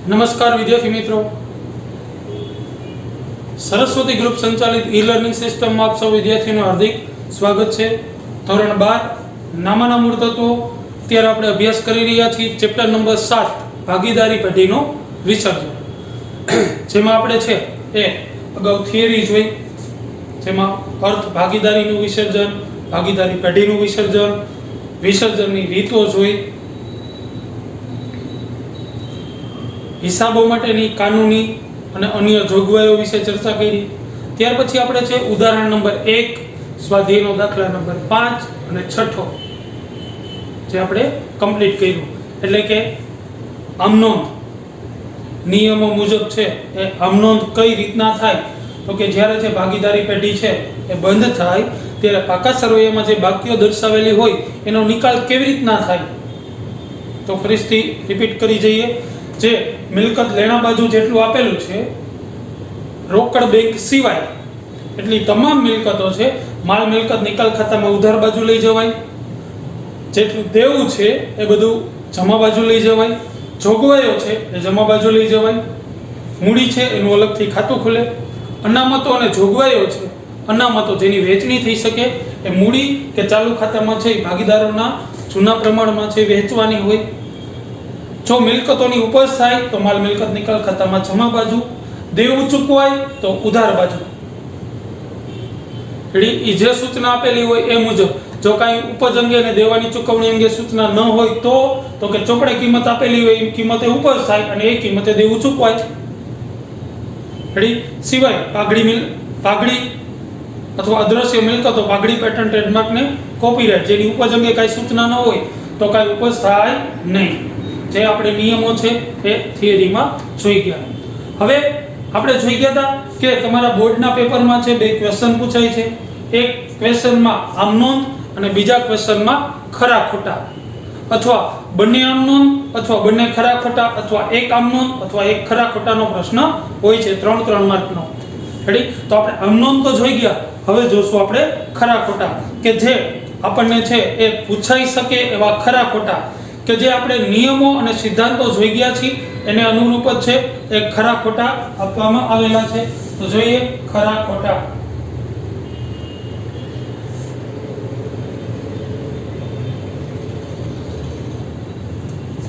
નમસ્કાર વિદ્યાર્થી મિત્રો, સરસ્વતી ગ્રુપ સંચાલિત ઈ લર્નિંગ સિસ્ટમમાં આપ સૌ વિદ્યાર્થીઓનું હાર્દિક સ્વાગત છે। ધોરણ 12 નામાના મૂળ તત્વો અત્યારે આપણે અભ્યાસ કરી રહ્યા છીએ। ચેપ્ટર નંબર 7 ભાગીદારી પેઢીનું વિસર્જન, જેમાં આપણે છે એ અગાઉ થિયરી જોઈ, જેમાં અર્થ ભાગીદારીનું વિસર્જન, ભાગીદારી પેઢીનું વિસર્જન, વિસર્જનની રીતો જોઈ, હિસાબો માટેની કાનૂની અને અન્ય જોગવાઈઓ વિશે ચર્ચા કરી। ત્યાર પછી આપણે છે ઉદાહરણ નંબર 1, સ્વાધ્યાયનો દાખલા નંબર 5 અને 6 જે આપણે કમ્પ્લીટ કર્યું। એટલે કે આમનોંધ નિયમો મુજબ છે એ આમનોંધ કઈ રીતના થાય, તો કે જ્યારે જે ભાગીદારી પેઢી છે એ બંધ થાય ત્યારે પાકા સરવૈયામાં જે બાકીઓ દર્શાવેલી હોય એનો નિકાલ કેવી રીતના થાય। તો ફરીથી રિપીટ કરી જઈએ। જે મિલકત લેણા બાજુ જેટલું આપેલું છે, રોકડ બેંક સિવાય એટલી તમામ મિલકતો છે માલ મિલકત નિકાલ ખાતામાં ઉધાર બાજુ લઈ જવાય, જેટલું દેવું છે એ બધું જમા બાજુ લઈ જવાય, જોગવાઈઓ છે એ જમા બાજુ લઈ જવાય, મૂડી છે એનું અલગથી ખાતું ખુલે, અનામતો અને જોગવાઈઓ છે, અનામતો જેની વહેંચણી થઈ શકે એ મૂડી કે ચાલુ ખાતામાં છે એ ભાગીદારોના જૂના પ્રમાણમાં છે વહેંચવાની હોય। જો મિલકતોની ઉપજ થાય તો માલ મિલકત નિકાલ ખાતામાં જમા બાજુ, દેવું ચૂકવાય તો ઉધાર બાજુ। એ જે સૂચના આપેલી હોય એ મુજબ જો કાંઈ ઉપજ અંગે અને દેવાની ચૂકવણી અંગે સૂચના ન હોય તો કે ચોપડે કિંમત આપેલી હોય એ કિંમતે ઉપજ થાય અને એ કિંમતે દેવું ચૂકવાય। સિવાય પાઘડી અથવા અદ્રશ્ય મિલકતો, પાઘડી, પેટર્ન, ટ્રેડમાર્ક ને કોપીરાઇટ જેની ઉપજ અંગે કાંઈ સૂચના ન હોય તો કાંઈ ઉપજ થાય નહીં। જે આપણે નિયમો છે એ થિયરીમાં જોઈ ગયા। હવે આપણે જોઈ ગયા હતા કે તમારા બોર્ડના પેપરમાં છે બે ક્વેશ્ચન પૂછાય છે। એક ક્વેશ્ચનમાં આમનોંધ અને બીજા ક્વેશ્ચનમાં ખરા ખોટા, અથવા બંને આમનોંધ અથવા બંને ખરા ખોટા, અથવા એક આમનોંધ અથવા એક ખરા ખોટાનો પ્રશ્ન હોય છે 3 માર્કનો। રેડી? તો આપણે આમનોંધ તો જોઈ ગયા, હવે જોશું આપણે ખરા ખોટા, કે જે આપણને છે એ પૂછાઈ શકે એવા ખરા ખોટા, કે જે આપણે નિયમો અને સિદ્ધાંતો જોઈ ગયા છીએ એને અનુરૂપ જ છે એ ખરા ખોટા આપવામાં આવેલા છે। તો જોઈએ ખરા ખોટા।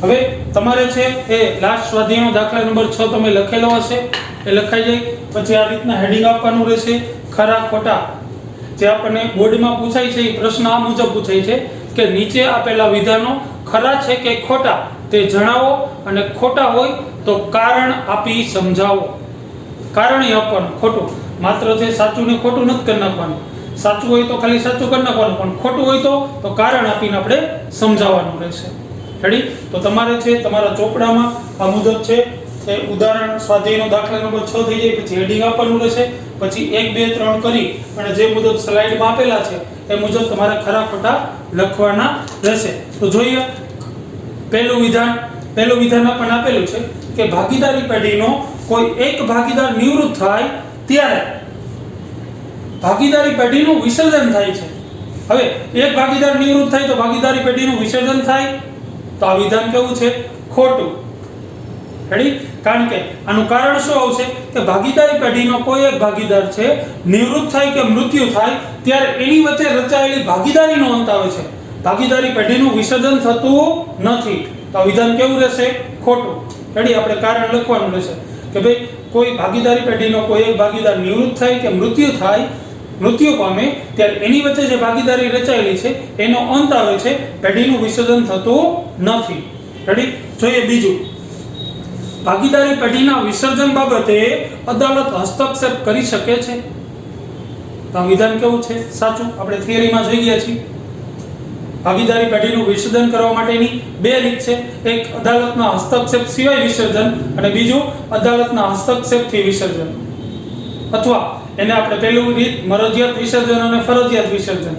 હવે તમારે છે એ લાસ્ટ સ્વાધ્યાયનો દાખલા નંબર 6 તમે લખેલો હશે, એ લખાઈ જાય પછી આ રીતના હેડિંગ આપવાનું રહેશે ખરા ખોટા। જે આપણને બોર્ડમાં પૂછાય છે એ પ્રશ્ન આ મુજબ પૂછાય છે કે નીચે આપેલા વિધાનો ખરા છે કે ખોટા તે જણાવો, અને ખોટા હોય તો કારણ આપી સમજાવો। કારણ એ આપવાનું, ખોટું માત્ર છે સાચું ને ખોટું નથી કરી નાખવાનું, સાચું હોય તો ખાલી સાચું કરી નાખવાનું, પણ ખોટું હોય તો કારણ આપીને આપણે સમજાવવાનું રહેશે। રેડી? તો તમારે છે તમારા ચોપડામાં આ મુજબ છે એ ઉદાહરણ સ્વાધ્યાયનો દાખલા નંબર 6 થઈ જાય પછી હેડિંગ આપવાનું રહેશે, પછી 1 2 3 કરી અને જે મુજબ સ્લાઇડમાં આપેલા છે એ મુજબ તમારે ખરા ખોટા લખવાના રહેશે। તો જોઈએ પહેલું વિધાન પણ આપેલું છે કે ભાગીદારી પેઢીનો કોઈ એક ભાગીદાર નિવૃત્ત થાય ત્યારે ભાગીદારી પેઢીનું વિસર્જન થાય છે। હવે એક ભાગીદાર નિવૃત્ત થાય તો ભાગીદારી પેઢીનું વિસર્જન થાય, તો આ વિધાન કેવું છે? ખોટું। રેડી? કારણ કે આનું કારણ શું આવશે કે ભાગીદારી પેઢીનો કોઈ એક ભાગીદાર છે નિવૃત્ત થાય કે મૃત્યુ થાય ત્યારે એની વચ્ચે રચાયેલી ભાગીદારીનો અંત આવે છે, ભાગીદારી પેઢીનું વિસર્જન થતું નથી। તો આ વિધાન કેવું રહેશે? ખોટું। રેડી? આપણે કારણ લખવાનું રહેશે કે ભાઈ કોઈ ભાગીદારી પેઢીનો કોઈ એક ભાગીદાર નિવૃત્ત થાય કે મૃત્યુ પામે ત્યારે એની વચ્ચે જે ભાગીદારી રચાયેલી છે એનો અંત આવે છે, પેઢીનું વિસર્જન થતું નથી। રેડી? જોઈએ બીજું, ભાગીદારી પેઢીના વિસર્જન બાબતે અદાલત હસ્તક્ષેપ કરી શકે છે। તો આ વિધાન કેવું છે? સાચું। આપણે થિયરીમાં જોઈ ગયા છીએ ભાગીદારી પેઢીનું વિસર્જન કરવા માટેની બે રીત છે, એક અદાલતના હસ્તક્ષેપ સિવાય વિસર્જન અને બીજું અદાલતના હસ્તક્ષેપથી વિસર્જન, અથવા એને આપણે પહેલું રીત મરજિયાત વિસર્જન અને ફરજિયાત વિસર્જન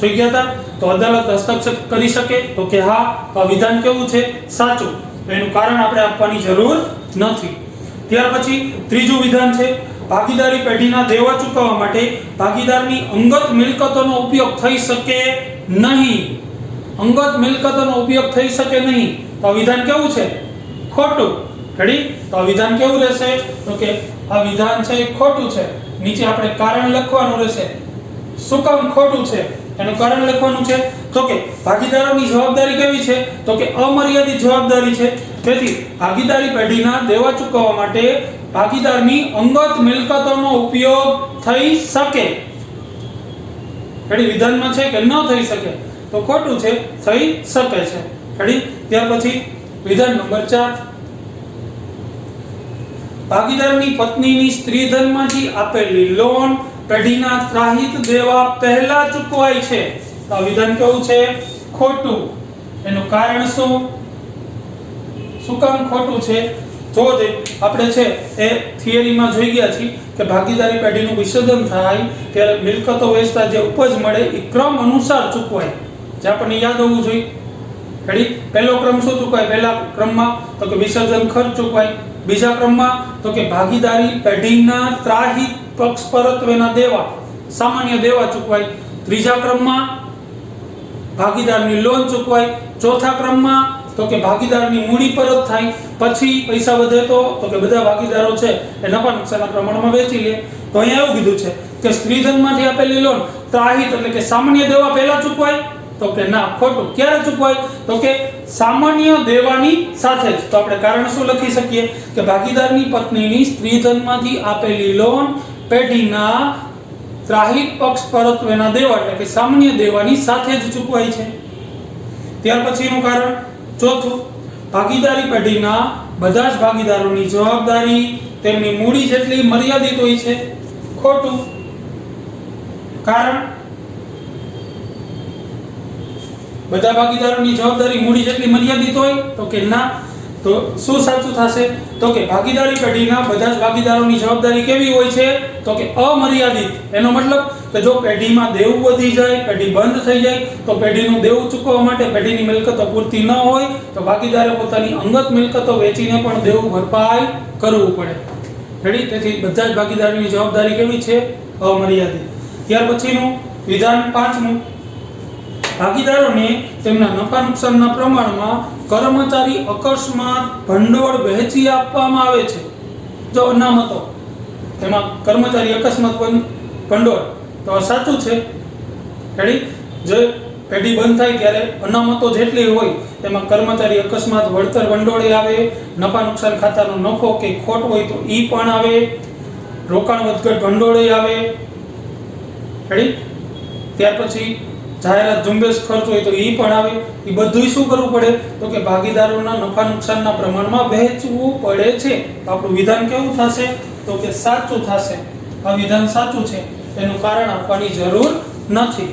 જોઈ ગયા હતા। તો અદાલત હસ્તક્ષેપ કરી શકે તો કે હા, તો આ વિધાન કેવું છે? સાચું। એનું કારણ આપણે આપવાની જરૂર નથી। ત્યાર પછી ત્રીજું વિધાન છે ભાગીદારી પેઢીના દેવા ચૂકવવા માટે ભાગીદારની અંગત મિલકતોનો ઉપયોગ થઈ શકે નહીં। અંગત મિલકતોનો ઉપયોગ થઈ શકે નહીં, તો વિધાન કેવું છે? ખોટું। રેડી? તો આ વિધાન કેવું રહેશે? તો કે આ વિધાન છે એ ખોટું છે. નીચે આપણે કારણ લખવાનું રહેશે. શું કામ ખોટું છે એનું કારણ લખવાનું છે. તો કે ભાગીદારોની જવાબદારી કેવી છે? તો કે અમર્યાદિત જવાબદારી છે. તેથી ભાગીદારી પેઢીના દેવા ચૂકવવા માટે ભાગીદારની અંગત મિલકતોનો ઉપયોગ થઈ શકે. રેડી? વિધાનમાં છે કે ન થઈ શકે, તો ખોટું છે, થઈ શકે છે. રેડી? ત્યાર પછી વિધાન નંબર 4, ભાગીદારની પત્નીની સ્ત્રી ધનમાંથી આપેલી લોન પેઢીના ત્રાહિત દેવા પહેલા ચૂકવાય છે. તો આ વિધાન કેવું છે? ખોટું. એનું કારણ શું? શું કામ ખોટું છે? જો આપણે છે એ થિયરીમાં જોઈ ગયા છીએ કે ભાગીદારી પેઢીનું વિસર્જન થાય ત્યારે મિલકતો વેચતા જે ઉપજ મળે એ ક્રમ અનુસાર ચૂકવાય. જે આપણને યાદ હોવું જોઈએ. રેડી? પહેલો ક્રમ શું ચૂકવાય? પહેલા ક્રમમાં તો કે વિસર્જન ખર્ચ ચૂકવાય. બીજા ક્રમમાં તો કે ભાગીદારી પેઢીના ત્રાહિત પક્ષ પરત્વેના દેવા, સામાન્ય દેવા ચૂકવાય. ત્રીજા ક્રમમાં ભાગીદારની લોન ચૂકવાય. ચોથા ક્રમમાં તો કે ભાગીદારની મૂડી પરત થાય. પછી પૈસા વધે તો કે બધા ભાગીદારો છે એ નફા નુકસાનના પ્રમાણમાં વેચી લે. તો અહીંયા એવું કીધું છે કે સ્ત્રીધનમાંથી આપેલી લોન ત્રાહિત એટલે કે સામાન્ય દેવા પહેલા ચૂકવાય. તો કે ના, ખોટું. ક્યારે ચૂકવાય? તો કે સામાન્ય દેવાની સાથે જ. તો આપણે કારણ શું લખી શકીએ કે ભાગીદારની પત્નીની સ્ત્રીધનમાંથી આપેલી લોન પેઢીના ત્રાહિત પક્ષ પરત્વેના દેવા એટલે કે સામાન્ય દેવાની સાથે જ ચૂકવાય છે. ત્યાર પછીનું કારણ ચોથું, ભાગીદારી પેઢીના બધા જ ભાગીદારોની જવાબદારી તેમની મૂડી જેટલી મર્યાદિત હોય છે. ખોટું. કારણ બધા ભાગીદારોની જવાબદારી મૂડી જેટલી મર્યાદિત હોય? તો કે ના. તો શું સાચું થશે? તો કે ભાગીદારી પેઢીના બધા જ ભાગીદારોની જવાબદારી કેવી હોય છે? તો કે અમર્યાદિત. એનો મતલબ કે જો પેઢીમાં દેવું વધી જાય, પેઢી બંધ થઈ જાય, તો પેઢીનું દેવું ચૂકવવા માટે પેઢીની મિલકતો પૂરતી ન હોય તો ભાગીદારે પોતાની અંગત મિલકતો વેચીને પણ દેવું ભરપાઈ કરવું પડે. રેડી? તેથી બધા જ ભાગીદારોની જવાબદારી કેવી છે? અમર્યાદિત. ત્યાર પછીનું વિધાન 5મું, ભાગીદારોને તેમના નફા નુકસાનના પ્રમાણમાં કર્મચારી અકસ્માત ભંડોળ વહેંચી આપવામાં આવે છે. જો અનામતો તેમાં કર્મચારી અકસ્માત ભંડોળ, તો સાચું છે. રેડી? જો પેઢી બંધ થાય ત્યારે અનામતો જેટલી હોય તેમાં કર્મચારી અકસ્માત વળતર ભંડોળે આવે, નફા નુકસાન ખાતાનો નફો કે ખોટ હોય તો ઈ પણ આવે, રોકાણ વધઘટ ભંડોળે આવે. રેડી? ત્યાર પછી જાહેરાત ઝુંબેશ ખર્ચ હોય તો એ પણ આવે. એ બધું શું કરવું પડે? તો કે ભાગીદારોના નફા નુકસાનના પ્રમાણમાં વહેંચવું પડે છે. તો આપણું વિધાન કેવું થશે? તો કે સાચું થશે. આ વિધાન સાચું છે, એનું કારણ આપવાની જરૂર નથી.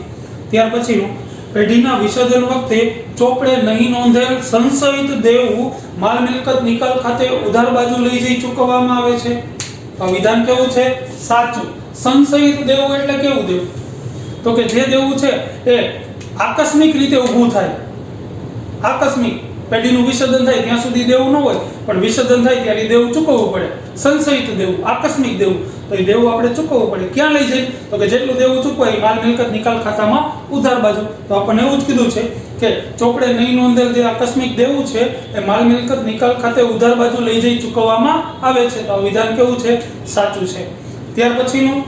ત્યાર પછીનું, પેઢીના વિસર્જન વખતે ચોપડે નહીં નોંધેલ સંશયિત દેવું માલ મિલકત નિકાલ ખાતે ઉધાર બાજુ લઈ જઈ ચૂકવવામાં આવે છે. આ વિધાન કેવું છે? સાચું. સંશયિત દેવું એટલે કેવું દેવું? તો કે જે દેવું છે એ આકસ્મિક રીતે ઊભું થાય. આકસ્મિક પેઢીનું વિસર્જન થાય ત્યાં સુધી દેવું ન હોય, પણ વિસર્જન થાય ત્યારે દેવું ચૂકવવું પડે. સંશયિત દેવું, આકસ્મિક દેવું, તો એ દેવું આપણે ચૂકવવું પડે. ક્યાં લઈ જાય? તો કે જેટલું દેવું ચૂકવાય માલ મિલકત નિકાલ ખાતામાં ઉધાર બાજુ. તો આપણને એવું જ કીધું છે કે ચોપડે નહીં નોંધેલ જે આકસ્મિક દેવું છે એ માલ મિલકત નિકાલ ખાતે ઉધાર બાજુ લઈ જઈ ચૂકવવામાં આવે છે. તો આ વિધાન કેવું છે? સાચું છે. ત્યાર પછીનું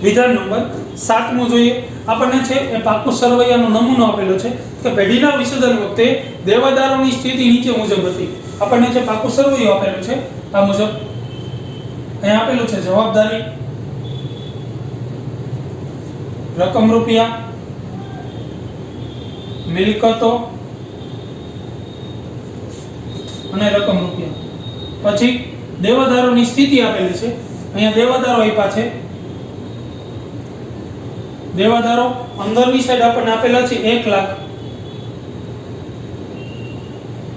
વિધાન નંબર 7મું જોઈએ. આપણને છે એ પાકું સરવૈયાનો નમૂનો આપેલો છે કે પેઢીના વિસર્જન વખતે દેવાદારોની સ્થિતિ નીચે મુજબ હતી. આપણને જે પાકું સરવૈયો આપેલો છે આ મુજબ અહીં આપેલું છે જવાબદારી, રકમ રૂપિયા, મિલકતો અને રકમ રૂપિયા. પછી દેવાદારોની સ્થિતિ આપેલી છે. અહીંયા દેવાદારો આપ્યા છે. દેવાદારો અંદરની સાઈડ આપણને આપેલા છે 1 લાખ.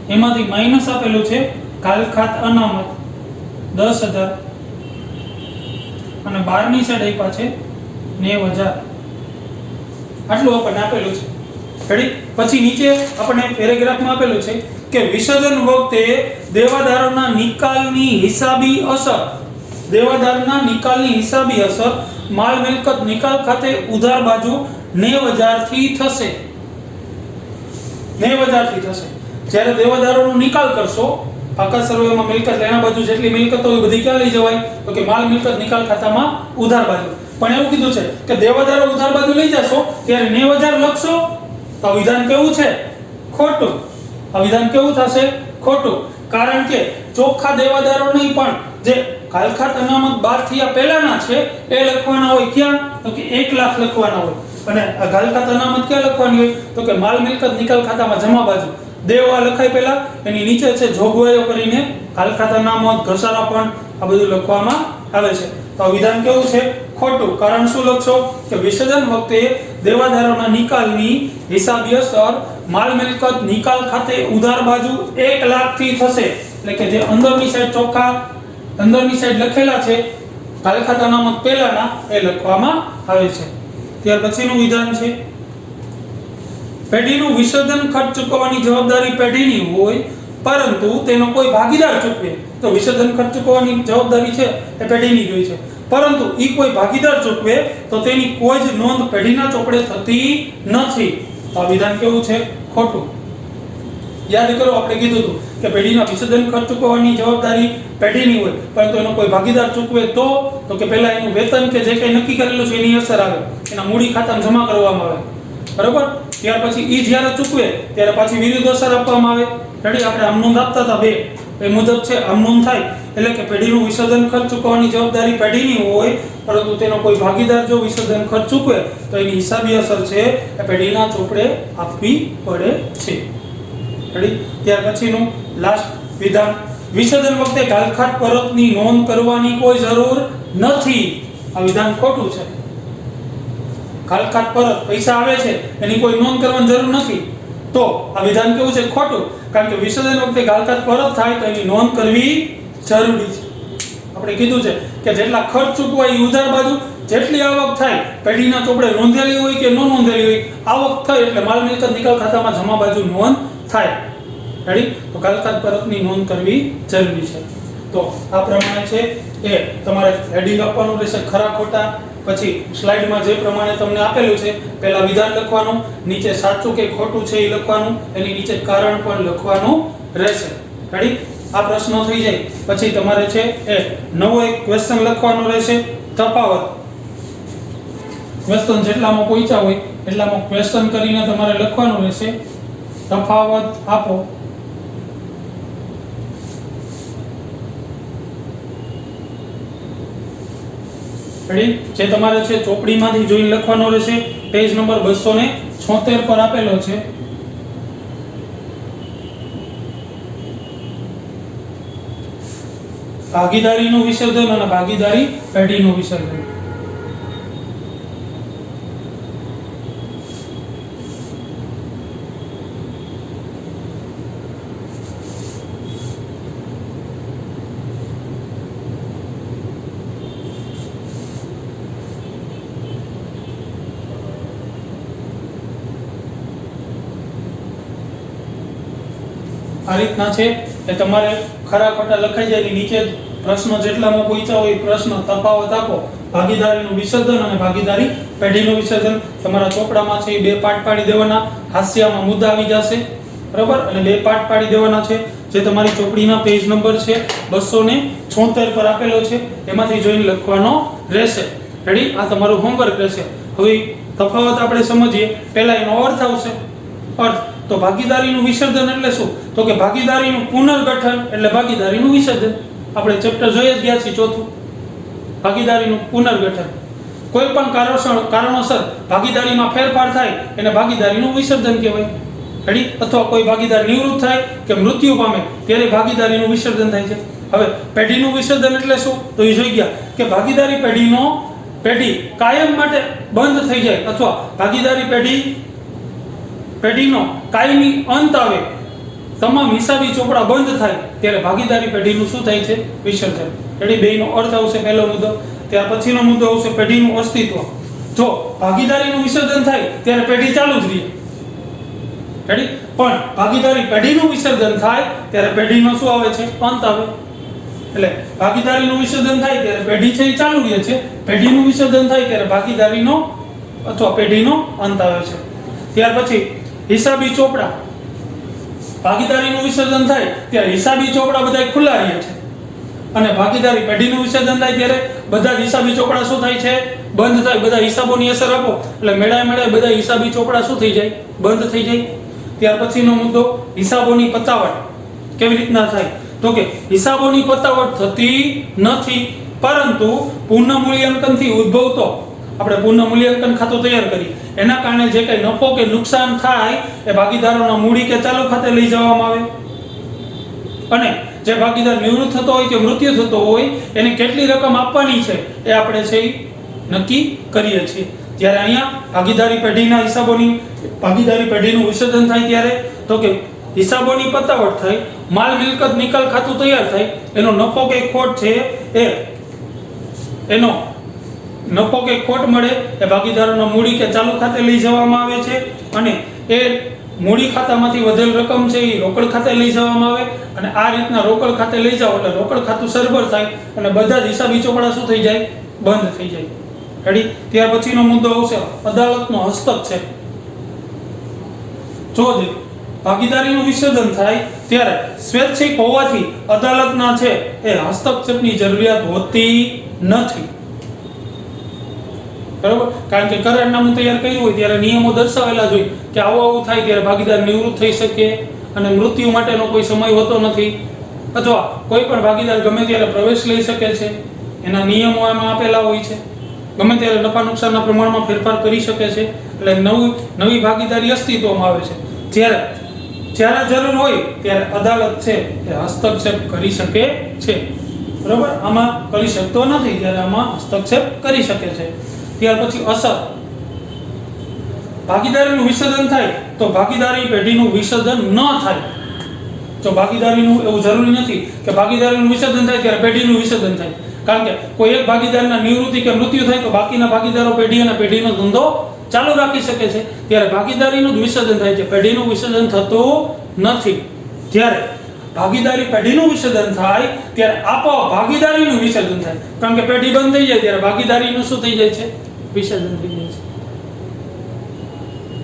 એમાંથી માઈનસ આપેલું છે કાલખાત અનામત 10,000 અને બહારની સાઈડ આપ્યા છે 90,000. આટલું આપણને આપેલું છે. રેડી? પછી નીચે આપણને પેરેગ્રાફમાં આપેલું છે કે વિસર્જન વખતે દેવાદારોના નિકાલની હિસાબી અસર, દેવાદારના નિકાલની હિસાબી અસર માલ મિલકત નિકાલ ખાતે ઉધાર બાજુ 90,000 થી થશે. 90,000 થી થશે. જ્યારે દેવાદારોનો નિકાલ કરશો પાકા સરવાળામાં મિલકત લેણા બાજુ જેટલી મિલકત હોય બધી ક્યાં લઈ જવાય? તો કે માલ મિલકત નિકાલ ખાતામાં ઉધાર બાજુ. પણ એવું કીધું છે કે દેવાદારો ઉધાર બાજુ લઈ જશો ત્યારે 90,000 લખશો તો આ વિધાન કેવું છે? ખોટું. આ વિધાન કેવું થશે? ખોટું. કારણ કે ચોખ્ખા દેવાદારો નહીં પણ જે ગાલખાત અનામત બાદ થયા પહેલાના છે એ લખવાના હોય. ક્યાં? તો કે 1 લાખ લખવાના હોય. અને આ ગાલખાત અનામત ક્યાં લખવાની હોય? તો કે માલ મિલકત નિકાલ ખાતામાં જમા બાજુ. દેવા લખાય પહેલા, એની નીચે છે જોગવાઈઓ કરીને ગાલખાત અનામત, ઘસારા પણ આ બધું લખવામાં આવે છે. તો આ વિધાન કેવું છે? ખોટું. કારણ શું લખશો? કે વિસર્જન વખતે દેવાદારોના નિકાલની હિસાબી અસર માલ મિલકત નિકાલ ખાતે ઉધાર બાજુ 1 લાખ થી થશે. એટલે કે જે અંદરની સાઈડ ચોખ્ખા અંદરની સાઈડ લખેલા છે ગાલખાત અનામત પહેલાના એ લખવામાં આવે છે. ત્યાર પછીનું વિધાન છે પેઢીનું વિસર્જન ખર્ચ ચૂકવવાની જવાબદારી પેઢીની હોય પરંતુ તેનો કોઈ ભાગીદાર ચૂકવે તો વિસર્જન ખર્ચ ચૂકવવાની જવાબદારી છે એ પેઢીની જ હોય છે, પરંતુ એ કોઈ ભાગીદાર ચૂકવે તો તેની કોઈ જ નોંધ પેઢીના ચોપડે થતી નથી. તો આ વિધાન કેવું છે? ખોટું. યાદ કરો, આપણે કીધું હતું કે પેઢીના વિસર્જન ખર્ચ ચૂકવવાની જવાબદારી પેઢીની હોય પરંતુ એનો કોઈ ભાગીદાર ચૂકવે તો કે પહેલા એનું વેતન કે જે કંઈ નક્કી કરેલું છે એની અસર આવે, એના મૂડી ખાતામાં જમા કરવામાં આવે, બરોબર. ત્યાર પછી ઈ જ્યારે ચૂકવે ત્યારે પાછી વિરુદ્ધ અસર આપવામાં આવે. રેડી? આપણે આમ નોંધ આપતા હતા બે, એ મુજબ છે આમ નોંધ થાય એટલે કે પેઢીનું વિસર્જન ખર્ચ ચૂકવવાની જવાબદારી પેઢીની હોય પરંતુ તેનો કોઈ ભાગીદાર જો વિસર્જન ખર્ચ ચૂકવે તો એની હિસાબી અસર છે એ પેઢીના ચોપડે આપવી પડે છે. રેડી? ત્યાર પછીનું લાસ્ટ વિધાન વિસર્જન વખતે ગાલખાત પરતની નોંધ કરવાની કોઈ જરૂર નથી. આ વિધાન ખોટું છે. ગાલખાત પરત પૈસા આવે છે એની કોઈ નોંધ કરવાની જરૂર નથી. તો આ વિધાન કેવું છે? ખોટું. કારણ કે વિસર્જન વખતે ગાલખાત પરત થાય તો એની નોંધ કરવી જરૂરી છે. આપણે કીધું છે કે જેટલા ખર્ચ ચૂકવાય એ ઉધાર બાજુ, જેટલી આવક થાય પેઢીના ચોપડે નોંધેલી હોય કે ન નોંધેલી હોય, આવક થાય એટલે માલ મિલકત નિકાલ ખાતામાં જમા બાજુ નોંધ થાય. રેડી? તો ગાલખાત પરતની નોંધ કરવી જરૂરી છે. તો આ પ્રમાણે છે એ તમારે હેડિંગ આપવાનું રહેશે, ખરા ખોટા. પછી સ્લાઇડમાં જે પ્રમાણે તમને આપેલું છે પહેલા વિધાન લખવાનું, નીચે સાચું કે ખોટું છે એ લખવાનું, એની નીચે કારણ પણ લખવાનું રહેશે. રેડી? આ પ્રશ્નો થઈ જાય પછી તમારે છે એ નવો એક ક્વેશ્ચન લખવાનો રહેશે. તફાવત ક્વેશ્ચન જેટલામાં પહોંચ્યા હોય એટલામાં ક્વેશ્ચન કરીને તમારે લખવાનું રહેશે. તફાવત આપો. રેડી? જે તમારે છે ચોપડીમાંથી જોઈને લખવાનો રહેશે. પેજ નંબર 276 પર આપેલો છે. ભાગીદારીનું વિસર્જન અને ભાગીદારી પેઢીનું વિસર્જન. આ રીતના છે એ તમારે ખરા ખોટા લખાઈ જાય. નીચે પ્રશ્નો જેટલામાં પહોંચ્યા હોય પ્રશ્ન તફાવત આપો, ભાગીદારીનું વિસર્જન અને ભાગીદારી પેઢીનું વિસર્જન. તમારા ચોપડામાં છે એ 2 પાઠ પાડી દેવાના, હાસ્યમાં મુદ્દા આવી જશે, બરાબર. અને 2 પાઠ પાડી દેવાના છે જે તમારી ચોપડીના પેજ નંબર છે 276 પર આપેલો છે, એમાંથી જોઈને લખવાનો રહેશે. રેડી? આ તમારું હોમવર્ક રહેશે. હવે તફાવત આપણે સમજીએ. પહેલા એનો અર્થ આવશે. અર્થ તો ભાગીદારીનું વિસર્જન એટલે શું? તો કે ભાગીદારીનું પુનર્ગઠન એટલે ભાગીદારીનું વિસર્જન. આપણે ચેપ્ટર જોઈ જ ગયા છીએ ચોથું, ભાગીદારીનું પુનર્ગઠન. કોઈ પણ કારણોસર ભાગીદારીમાં ફેરફાર થાય એને ભાગીદારીનું વિસર્જન કહેવાય. રેડી? અથવા કોઈ ભાગીદાર નિવૃત્ત થાય કે મૃત્યુ પામે ત્યારે ભાગીદારીનું વિસર્જન થાય છે. હવે પેઢીનું વિસર્જન એટલે શું? તો એ જોઈ ગયા કે ભાગીદારી પેઢી કાયમ માટે બંધ થઈ જાય અથવા ભાગીદારી પેઢીનો કાયમી અંત આવે, તમામ હિસાબી ચોપડા બંધ થાય ત્યારે ભાગીદારી પેઢીનું શું થાય છે? વિસર્જન. રેડી? બેયનો અર્થ આવશે પહેલો મુદ્દો. ત્યાર પછીનો મુદ્દો આવશે પેઢીનું અસ્તિત્વ. જો ભાગીદારીનું વિસર્જન થાય ત્યારે પેઢી ચાલુ જ રહે. રેડી? પણ ભાગીદારી પેઢીનું વિસર્જન થાય ત્યારે પેઢીનો શું આવે છે? અંત આવે. એટલે ભાગીદારીનું વિસર્જન થાય ત્યારે પેઢી છે એ ચાલુ રહે છે, પેઢીનું વિસર્જન થાય ત્યારે ભાગીદારીનો અથવા પેઢીનો અંત આવે છે. ત્યાર પછી હિસાબી ચોપડા. ભાગીદારીનું વિસર્જન થાય ત્યારે હિસાબી ચોપડા બધા ખુલ્લા રહે છે, અને ભાગીદારી પેઢીનું વિસર્જન થાય ત્યારે બધા જ હિસાબી ચોપડા શું થાય છે? બંધ થાય. બધા હિસાબોની અસર આપો એટલે મેળાએ બધા હિસાબી ચોપડા શું થઈ જાય? બંધ થઈ જાય. ત્યાર પછીનો મુદ્દો હિસાબોની પતાવટ કેવી રીતના થાય? તો કે હિસાબોની પતાવટ થતી નથી, પરંતુ પૂર્ણ મૂલ્યાંકનથી ઉદ્ભવતો, આપણે પૂર્ણ મૂલ્યાંકન ખાતું તૈયાર કરી એના કારણે જે કંઈ નફો કે નુકસાન થાય એ ભાગીદારોના મૂડી કે ચાલુ ખાતે લઈ જવામાં આવે, અને જે ભાગીદાર નિવૃત્ત થતો હોય કે મૃત્યુ થતો હોય એને કેટલી રકમ આપવાની છે એ આપણે છે નક્કી કરીએ છીએ. જ્યારે અહીંયા ભાગીદારી પેઢીનું વિસર્જન થાય ત્યારે તો કે હિસાબોની પતાવટ થાય, માલ મિલકત નિકાલ ખાતું તૈયાર થાય, એનો નફો કે ખોટ છે એનો નફો કે ખોટ મળે એ ભાગીદારોના મૂડી કે ચાલુ ખાતે લઈ જવામાં આવે છે, અને એ મૂડી ખાતામાંથી વધેલ રકમ છે એ રોકડ ખાતે લઈ જવામાં આવે, અને આ રીતના રોકડ ખાતે લઈ જાઓ એટલે રોકડ ખાતું સરભર થાય અને બધા જ હિસાબી ચોપડા શું થઈ જાય? બંધ થઈ જાય. રેડી? ત્યાર પછીનો મુદ્દો આવશે અદાલતનો હસ્તક્ષેપ. જો ભાગીદારીનું વિસર્જન થાય ત્યારે સ્વૈચ્છિક હોવાથી અદાલતના છે એ હસ્તક્ષેપની જરૂરિયાત હોતી નથી. બરાબર? કારણ કે કરારનામું તૈયાર કર્યું હોય ત્યારે નિયમો દર્શાવેલા જ હોય કે આવું થાય ત્યારે ભાગીદાર નિવૃત્ત થઈ શકે, અને મૃત્યુ માટેનો કોઈ સમય હોતો નથી, અથવા કોઈ પણ ભાગીદાર ગમે ત્યારે પ્રવેશ લઈ શકે છે, એના નિયમો એમાં આપેલા હોય છે, ગમે ત્યારે નફા નુકસાનના પ્રમાણમાં ફેરફાર કરી શકે છે. એટલે નવી ભાગીદારી અસ્તિત્વમાં આવે છે. જ્યારે જરૂર હોય ત્યારે અદાલત છે એ હસ્તક્ષેપ કરી શકે છે. બરાબર? આમાં કરી શકતો નથી, ત્યારે આમાં હસ્તક્ષેપ કરી શકે છે. ત્યાર પછી અસર. ભાગીદારીનું વિસર્જન થાય તો ભાગીદારી પેઢીનું વિસર્જન ન થાય. જો ભાગીદારીનું એવું જરૂરી નથી કે ભાગીદારીનું વિસર્જન થાય ત્યારે પેઢીનું વિસર્જન થાય, કારણ કે કોઈ એક ભાગીદારના નિવૃત્તિ કે મૃત્યુ થાય તો બાકીના ભાગીદારો પેઢી અને પેઢીનો ધંધો ચાલુ રાખી શકે છે. ત્યારે ભાગીદારીનું જ વિસર્જન થાય છે, પેઢીનું વિસર્જન થતું નથી. જ્યારે ભાગીદારી પેઢીનું વિસર્જન થાય ત્યારે આપોઆપ ભાગીદારીનું વિસર્જન થાય, કારણ કે પેઢી બંધ થઈ જાય ત્યારે ભાગીદારીનું શું થઈ જાય છે? વિસર્જન થઈ જાય છે.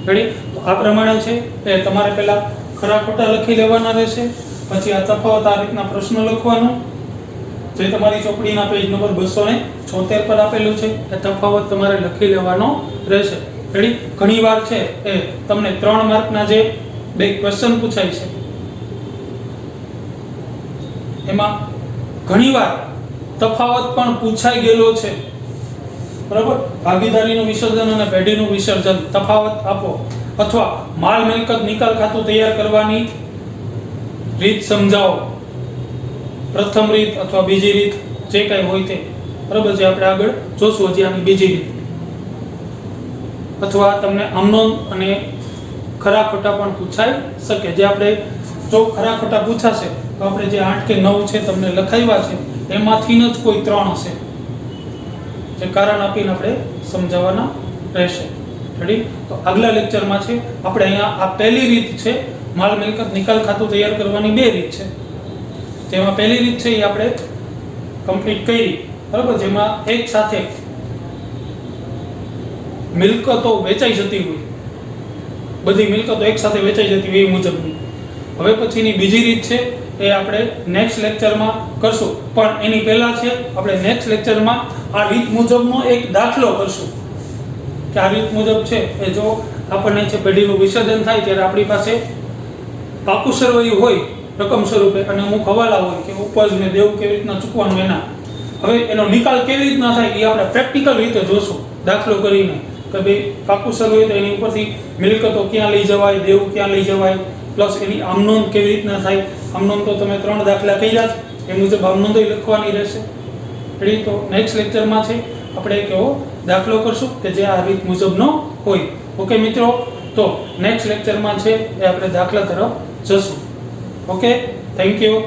રેડી? તો આ પ્રમાણે છે એ તમારે પહેલા ખરા ખોટા લખી લેવાના રહેશે, પછી આ તફાવત આ રીતના પ્રશ્ન લખવાનો, જે તમારી ચોપડીના પેજ નંબર 276 પર આપેલું છે એ તફાવત તમારે લખી લેવાનો રહેશે. રેડી? ઘણીવાર છે એ તમને 3 માર્કના જે 2 ક્વેશ્ચન પૂછાય છે એમાં ઘણીવાર તફાવત પણ પૂછાઈ ગયેલો છે. બરાબર? ભાગીદારીનું વિસર્જન અને પેઢીનું વિસર્જન તફાવત આપો, અથવા માલ મિલકત નિકાલ ખાતું તૈયાર કરવાની રીત સમજાવો. પ્રથમ રીત અથવા બીજી રીત જે કાંઈ હોય તે. બરાબર? જે આપણે આગળ જોશું હજી આની બીજી રીત. અથવા તમને આમનો અને ખરા ખોટા પણ પૂછાઈ શકે. જે આપણે જો ખરા ખોટા પૂછાશે તો આપણે જે 8 કે 9 છે તમને લખાવ્યા છે એમાંથી જ કોઈ 3 હશે જે કારણ આપીને આપણે સમજાવવાના રહેશે. રેડી? તો આગલા લેક્ચરમાં છે આપણે અહીંયા આ પહેલી રીત છે, માલ મિલકત નિકાલ ખાતું તૈયાર કરવાની 2 રીત છે. જેમાં પહેલી રીત છે એ આપણે કમ્પ્લીટ કરી. બરાબર? જેમાં એક સાથે મિલકતો વેચાઈ જતી હોય, બધી મિલકતો એક સાથે વેચાઈ જતી હોય એ મુજબની. હવે પછીની બીજી રીત છે એ આપણે નેક્સ્ટ લેક્ચરમાં કરશું, પણ એની પહેલા છે આપણે નેક્સ્ટ લેક્ચરમાં આ રીત મુજબનો એક દાખલો કરશું કે આ રીત મુજબ છે એ જો આપણને છે પેઢીનું વિસર્જન થાય ત્યારે આપણી પાસે પાકું સરવૈયું હોય રકમ સ્વરૂપે અને અમુક હવાલા હોય કે ઉપજ ને દેવું કેવી રીતના ચૂકવાનું એના. હવે એનો નિકાલ કેવી રીતના થાય એ આપણે પ્રેક્ટિકલ રીતે જોશું દાખલો કરીને કે ભાઈ પાકું સરવૈયું તો એની ઉપરથી મિલકતો ક્યાં લઈ જવાય, દેવું ક્યાં લઈ જવાય, પ્લસ એની આમનોંધ કેવી રીતના થાય. આમનોંધ તો તમે 3 દાખલા કર્યા છે, એ મુજબ આમનોંધ લખવાની રહેશે. રેડી? તો નેક્સ્ટ લેક્ચરમાં છે આપણે એક એવો દાખલો કરશું કે જે આ રીત મુજબનો હોય. ઓકે મિત્રો? તો નેક્સ્ટ લેક્ચરમાં છે એ આપણે દાખલા તરફ જશું. ઓકે? Thank you.